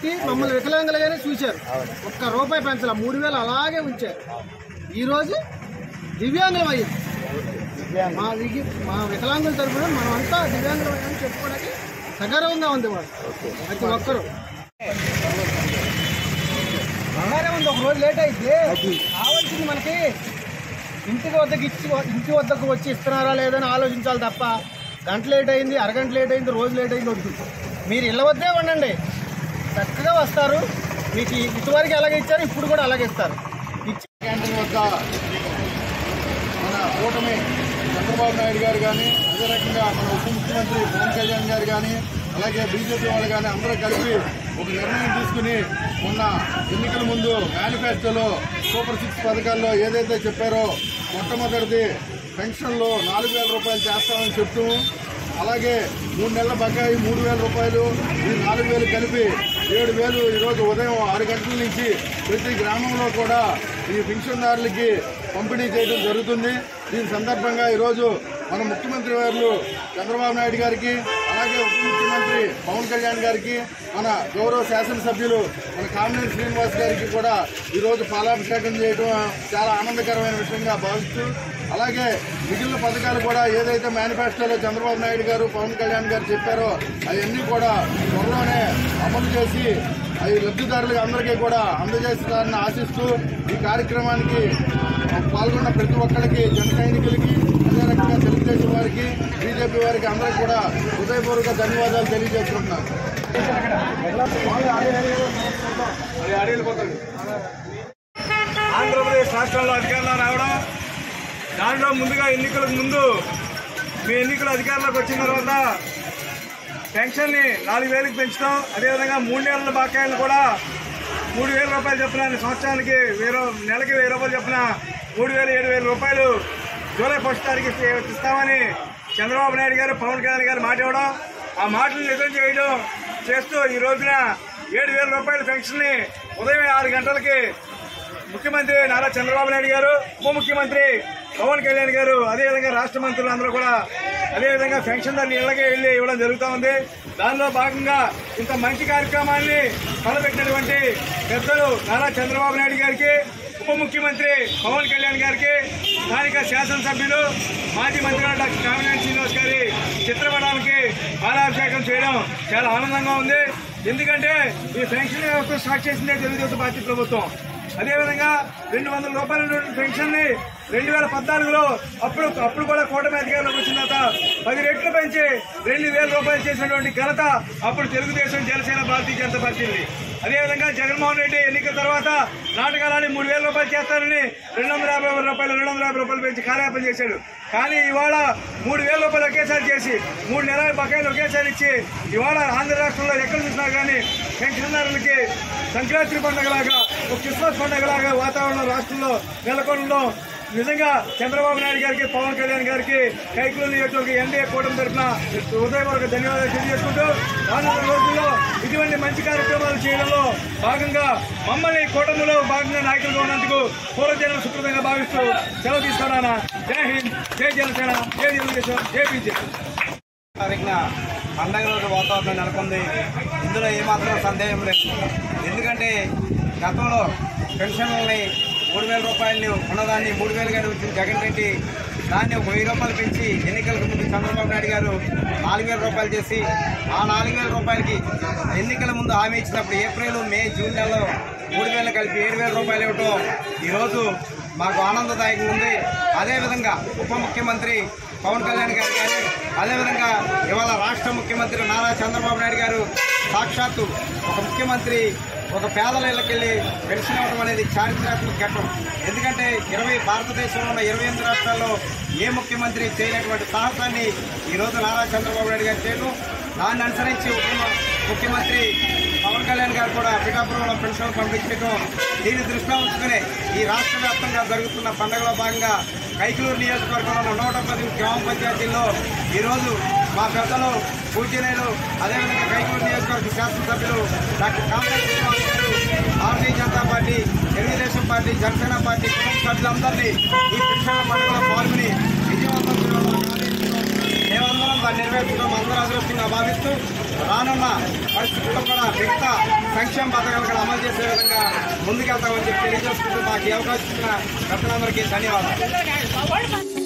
పెట్టి మమ్మల్ని వికలాంగులుగానే చూశారు. ఒక్క రూపాయి పెంచాల 3000 అలాగే ఉంచారు. ఈరోజు దివ్యాంగులం అయ్యింది. మా వికలాంగుల తరఫున మనమంతా దివ్యాంగులం అయ్యామని చెప్పుకోవడానికి సగర్వంగా ఉంది. వాళ్ళు ప్రతి ఒక్కరు బంగారే ఉంది. ఒక రోజు లేట్ అయితే కావాల్సింది మనకి ఇంటి వద్దకు వచ్చి ఇస్తున్నారా లేదని ఆలోచించాలి తప్ప గంట లేట్ అయింది, అరగంట లేట్ అయింది, రోజు లేట్ అయింది వద్దు. మీరు ఇళ్ళ వద్దే ఉండండి, చక్కగా వస్తారు. మీకు ఇటువరకు ఎలాగ ఇచ్చారు ఇప్పుడు కూడా అలాగే ఇస్తారు. క్యాంటీన్ వద్ద మన కూటమి చంద్రబాబు నాయుడు గారు కానీ, అదే రకంగా మన ఉప ముఖ్యమంత్రి పవన్ కళ్యాణ్ గారు కానీ, అలాగే బీజేపీ వాళ్ళు కానీ అందరూ కలిపి ఒక నిర్ణయం తీసుకుని మొన్న ఎన్నికల ముందు మేనిఫెస్టోలో సూపర్ 6 పథకాల్లో ఏదైతే చెప్పారో మొట్టమొదటిది పెన్షన్లో 4000 రూపాయలు చేస్తామని చెప్తూ, అలాగే 3 నెలల బకాయి 3000 రూపాయలు, ఈ 4000 కలిపి 7000 ఈరోజు ఉదయం 6 గంటల నుంచి ప్రతి గ్రామంలో కూడా ఈ పెన్షన్దారులకి పంపిణీ చేయడం జరుగుతుంది. దీని సందర్భంగా ఈరోజు మన ముఖ్యమంత్రి వారు చంద్రబాబు నాయుడు గారికి, అలాగే ఉప ముఖ్యమంత్రి పవన్ కళ్యాణ్ గారికి, మన గౌరవ శాసనసభ్యులు మన కామినేని శ్రీనివాస్ గారికి కూడా ఈరోజు పాలాభిషేకం చేయడం చాలా ఆనందకరమైన విషయంగా భావిస్తూ, అలాగే మిగిలిన పథకాలు కూడా ఏదైతే మేనిఫెస్టోలో చంద్రబాబు నాయుడు గారు పవన్ కళ్యాణ్ గారు చెప్పారో అవన్నీ కూడా త్వరలోనే అమలు చేసి అవి లబ్ధిదారులకు అందరికీ కూడా అందజేస్తారని ఆశిస్తూ ఈ కార్యక్రమానికి పాల్గొన్న ప్రతి ఒక్కరికి, జన సైనికులకి, అదే రకంగా తెలుగుదేశం వారికి, బీజేపీ వారికి అందరికీ కూడా హృదయపూర్వక ధన్యవాదాలు తెలియజేస్తున్నాను. ఆంధ్రప్రదేశ్ రాష్ట్రంలో అధికారంలో రావడం, దాంట్లో ముందుగా ఎన్నికలకు ముందు మీ ఎన్నికల అధికారంలోకి వచ్చిన తర్వాత పెన్షన్ని 4000కి పెంచడం, అదేవిధంగా 3 నెలల బకాయిలను కూడా 3000 రూపాయలు చొప్పున సంవత్సరానికి నెలకి 1000 రూపాయలు చొప్పున 3000-7000 రూపాయలు జూలై 1 తారీఖు ఇస్తామని చంద్రబాబు నాయుడు గారు పవన్ కళ్యాణ్ గారు మాట ఇవ్వడం, ఆ మాటలు నిజం చేయడం చేస్తూ ఈ రోజున 7000 రూపాయల పెన్షన్ని ఉదయం 6 గంటలకి ముఖ్యమంత్రి నారా చంద్రబాబు నాయుడు గారు, ఉప ముఖ్యమంత్రి పవన్ కళ్యాణ్ గారు, అదేవిధంగా రాష్ట్ర మంత్రులు అందరూ కూడా అదేవిధంగా పెన్షన్దారులు ఇళ్లకే వెళ్లి ఇవ్వడం జరుగుతూ ఉంది. దానిలో భాగంగా ఇంత మంచి కార్యక్రమాన్ని తలపెట్టినటువంటి పెద్దలు నారా చంద్రబాబు నాయుడు గారికి, ఉప ముఖ్యమంత్రి పవన్ కళ్యాణ్ గారికి, స్థానిక శాసనసభ్యులు మాజీ మంత్రి డాక్టర్ కామినేని శ్రీనివాస్ గారి చిత్రపటానికి పాలాభిషేకం చేయడం చాలా ఆనందంగా ఉంది. ఎందుకంటే ఈ పెన్షన్ వ్యవస్థ స్టార్ట్ చేసిందే తెలుగుదేశం పార్టీ ప్రభుత్వం. అదేవిధంగా 200 రూపాయల పెన్షన్ని 2014లో అప్పుడు కూడా కూటమి అధికారంలోకి వచ్చిన తర్వాత 10 రెట్లు పెంచి 2000 రూపాయలు చేసినటువంటి ఘనత అప్పుడు తెలుగుదేశం, జనసేన, భారతీయ జనతా పార్టీని. అదేవిధంగా జగన్మోహన్ రెడ్డి ఎన్నికల తర్వాత నాటకాలని 3000 రూపాయలు చేస్తారని 250 రూపాయలు పెంచి కార్యాపన చేశాడు. కానీ ఇవాళ 3000 రూపాయలు ఒకేసారి చేసి 3 నెలల బకాయిలు ఒకేసారి ఇచ్చి ఇవాళ ఆంధ్ర రాష్ట్రంలో ఎక్కడ చూసినా కానీ పెన్షన్దారులకి సంక్రాంతి పండుగలాగా, ఒక క్రిస్మస్ పండుగలాగా వాతావరణం రాష్ట్రంలో నెలకొనడం నిజంగా చంద్రబాబు నాయుడు గారికి, పవన్ కళ్యాణ్ గారికి, కైకలూరు నియోజకవర్గ ఎన్డీఏ కూటమి తరఫున హృదయపూర్వక ధన్యవాదాలు తెలియజేసుకుంటూ రానున్న రోజుల్లో ఇటువంటి మంచి కార్యక్రమాలు చేయడంలో భాగంగా మమ్మల్ని కూటమిలో భాగంగా నాయకులుగా ఉన్నందుకు పూర్వజనం సుకృతంగా భావిస్తూ సెలవు తీసుకున్నాను. జై హింద్, జై జనసేన, జై తెలుగుదేశం, జై బీజేపీ. పండగ రోజు వాతావరణం నెలకొంది. ఇందులో ఏమాత్రం సందేహం లేదు. ఎందుకంటే గతంలో పెన్షన్లని 3000 రూపాయలు ఉన్నదాన్ని 3000గా వచ్చిన జగన్ రెడ్డి దాన్ని 1000 రూపాయలు పెంచి ఎన్నికలకు ముందు చంద్రబాబు నాయుడు గారు 4000 రూపాయలు చేసి ఆ 4000 రూపాయలకి ఎన్నికల ముందు హామీ ఇచ్చినప్పుడు ఏప్రిల్, మే, జూన్ నెలలో 3000 కలిపి 7000 రూపాయలు ఇవ్వటం ఈరోజు మాకు ఆనందదాయకంగా ఉంది. అదేవిధంగా ఉప ముఖ్యమంత్రి పవన్ కళ్యాణ్ గారు కానీ, అదేవిధంగా ఇవాళ రాష్ట్ర ముఖ్యమంత్రి నారా చంద్రబాబు నాయుడు గారు సాక్షాత్తు ఒక ముఖ్యమంత్రి ఒక పేదల ఇళ్ళకెళ్ళి పెన్షన్ ఇవ్వడం అనేది చారిత్రాత్మక ఘట్టం. ఎందుకంటే భారతదేశంలో ఉన్న 28 రాష్ట్రాల్లో ఏ ముఖ్యమంత్రి చేయనటువంటి సాహసాన్ని ఈరోజు నారా చంద్రబాబు నాయుడు గారు చేయడం, దాన్ని అనుసరించి ముఖ్యమంత్రి పవన్ కళ్యాణ్ గారు కూడా పిఠాపురంలో పెన్షన్ పంపించడం, దీన్ని దృష్టిలో ఉంచుకునే ఈ రాష్ట్ర వ్యాప్తంగా జరుగుతున్న పండుగలో భాగంగా కైకలూరు నియోజకవర్గంలో 110 గ్రామ పంచాయతీల్లో ఈరోజు మా పెద్దలు పూజనీయులు, అదేవిధంగా కైకలూరు నియోజకవర్గ శాసనసభ్యులు డాక్టర్ కామినేని శ్రీనివాస్ గారు, Bharatiya Janata party, Telugu Desam party, Janasena party కుటుంబ సభ్యులందరినీ ఈ పెన్షన్ల పండుగలో పాల్గొని విజయవంతం మేమందరం దాన్ని నెరవేర్చడం అందరూ అదృష్టంగా భావిస్తూ రానున్న పరిస్థితుల్లో కూడా మిగతా సంక్షేమ పథకాలు కూడా అమలు చేసే విధంగా ముందుకెళ్తామని చెప్పి తెలియజేసుకుంటూ మాకు ఈ అవకాశం ఇచ్చిన పెద్దలందరికీ ధన్యవాదాలు.